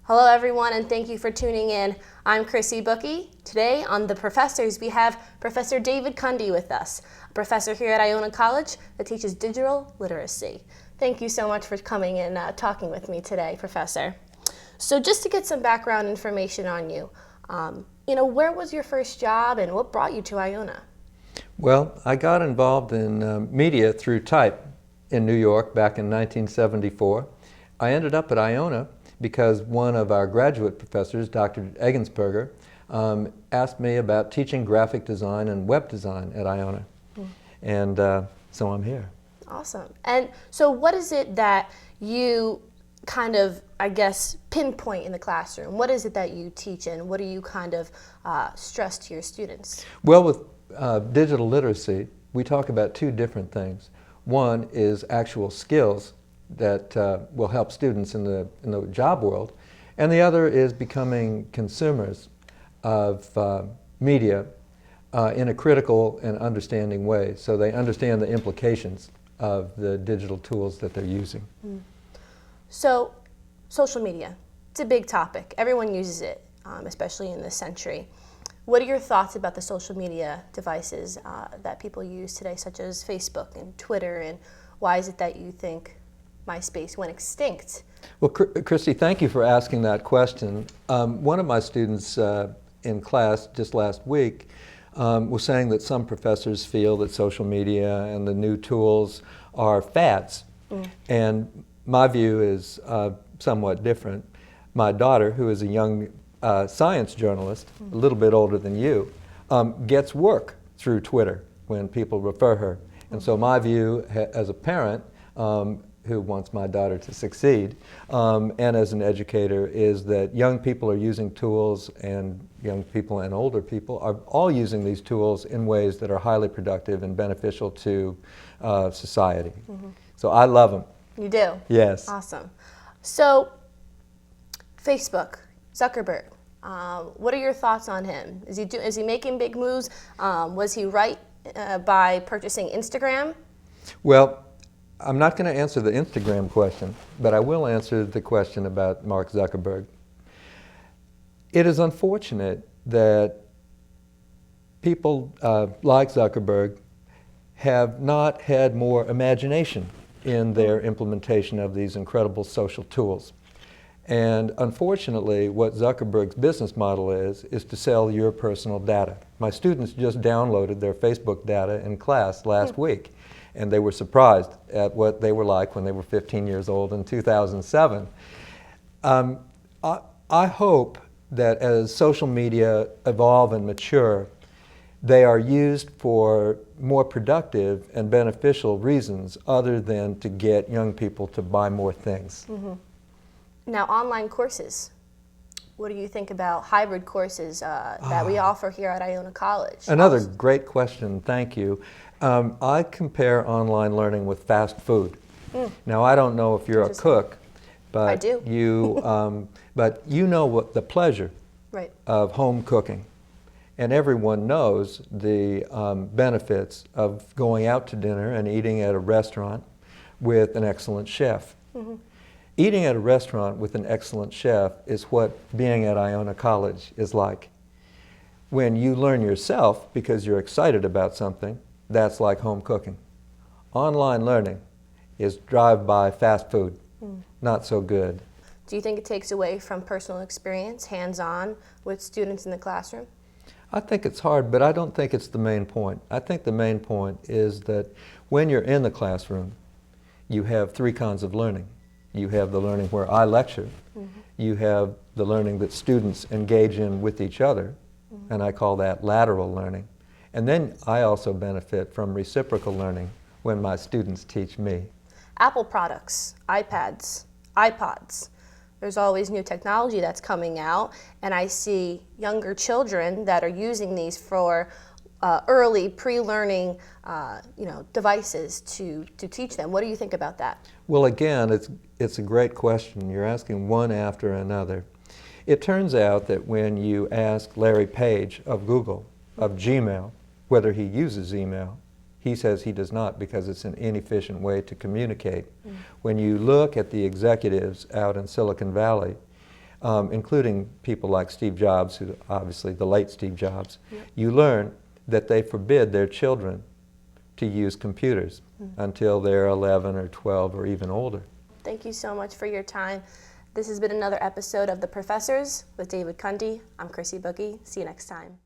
Hello everyone, and thank you for tuning in. I'm Krissy Bucchi. Today on The Professors, we have Professor David Cundy with us, a professor here at Iona College that teaches digital literacy. Thank you so much for coming and talking with me today, Professor. So just to get some background information on you, where was your first job and what brought you to Iona? Well, I got involved in media through type in New York back in 1974. I ended up at Iona because one of our graduate professors, Dr. Egensberger, asked me about teaching graphic design and web design at Iona. And so I'm here. Awesome. And so what is it that you kind of, pinpoint in the classroom? What is it that you teach and what do you kind of stress to your students? Well, with digital literacy, we talk about two different things. One is actual skills that will help students in the job world, and the other is becoming consumers of media in a critical and understanding way, so they understand the implications of the digital tools that they're using. So, social media, it's a big topic. Everyone uses it, especially in this century. What are your thoughts about the social media devices that people use today, such as Facebook and Twitter, and why is it that you think MySpace went extinct? Well, Krissy, thank you for asking that question. One of my students in class just last week was saying that some professors feel that social media and the new tools are fads. And my view is somewhat different. My daughter, who is a young science journalist, a little bit older than you, gets work through Twitter when people refer her. And so my view as a parent who wants my daughter to succeed, and as an educator, is that young people are using tools, and young people and older people are all using these tools in ways that are highly productive and beneficial to society. So I love them. You do? Yes. Awesome. So, Facebook, Zuckerberg, what are your thoughts on him? Is he making big moves? Was he right by purchasing Instagram? Well, I'm not going to answer the Instagram question, but I will answer the question about Mark Zuckerberg. It is unfortunate that people like Zuckerberg have not had more imagination in their implementation of these incredible social tools. And unfortunately, what Zuckerberg's business model is to sell your personal data. My students just downloaded their Facebook data in class last week, and they were surprised at what they were like when they were 15 years old in 2007. I hope that as social media evolve and mature, they are used for more productive and beneficial reasons other than to get young people to buy more things. Now, online courses. What do you think about hybrid courses that we offer here at Iona College? Another great question, thank you. I compare online learning with fast food. Now, I don't know if you're a cook, but I do. but you know what the pleasure of home cooking. And everyone knows the benefits of going out to dinner and eating at a restaurant with an excellent chef. Eating at a restaurant with an excellent chef is what being at Iona College is like. When you learn yourself because you're excited about something, that's like home cooking. Online learning is drive-by fast food, not so good. Do you think it takes away from personal experience, hands-on, with students in the classroom? I think it's hard, but I don't think it's the main point. I think the main point is that when you're in the classroom, you have three kinds of learning. You have the learning where I lecture. You have the learning that students engage in with each other, and I call that lateral learning. And then I also benefit from reciprocal learning when my students teach me. Apple products, iPads, iPods. There's always new technology that's coming out, and I see younger children that are using these for early pre-learning devices to teach them. What do you think about that? Well, again, it's a great question. You're asking one after another. It turns out that when you ask Larry Page of Google, of Gmail, whether he uses email, he says he does not because it's an inefficient way to communicate. When you look at the executives out in Silicon Valley, including people like Steve Jobs, who obviously the late Steve Jobs, you learn that they forbid their children to use computers until they're 11 or 12 or even older. Thank you so much for your time. This has been another episode of The Professors with David Cundy. I'm Krissy Bucchi. See you next time.